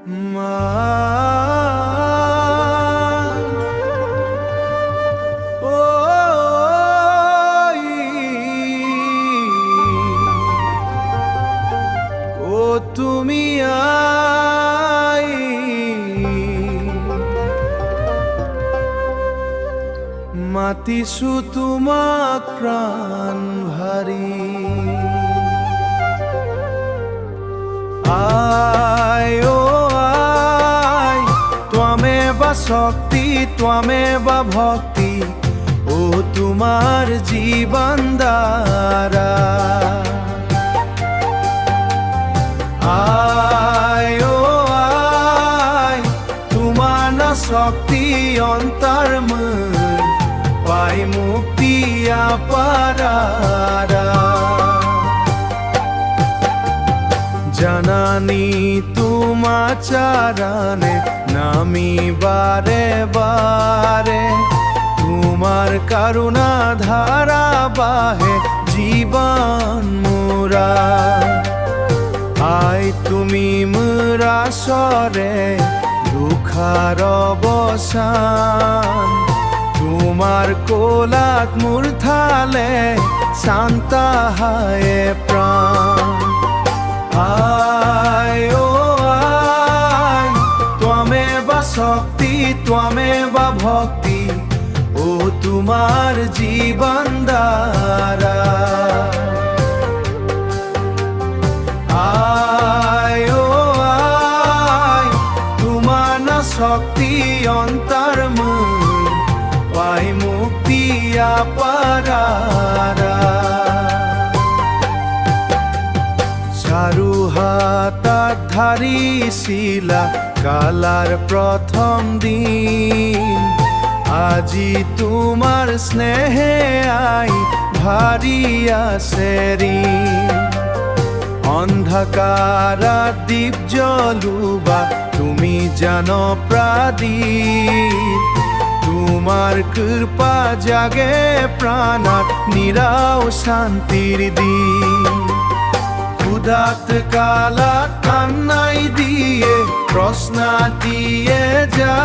মা ও ও তুমি আই মাতিছো তোমাক প্রাণ ভারি আয় ও আয় ত্বমেব শক্তি ত্বমেব ভক্তি ও তোমার জীবন দ্বারা আয় ও আয় তোমার না শক্তি অন্তর্মন পাই মুক্তি আপারারা জানানি তোমা চারণে নামি বারে বারে তোমার করুণা ধারা বাহে জীবন মোরা আই তুমি মোরা সরে দুঃখার অবসান তোমার কোলাত মূর্থালে শান্তা হায় প্রাণ আয় ও আয় ত্বমেব শক্তি ত্বমেব ভক্তি ও তোমার জীবন দ্বারা আয় ও আয় তোমার না শক্তি অন্তর্মন পাই মুক্তি আপারারা চারু হাতাত ধারিছিলা কালার প্রথম দিন আজি তোমার স্নেহে আই ভারি আছে ঋণ অন্ধকারা দীপ জ্বলুবা তুমি জানো প্রাদীপ তোমার কৃপা জাগে প্রাণাত নিরাও শান্তির দিন ক্ষুধাত কালাত কান্নাই দিয়ে প্রশ্ন দিয়ে যা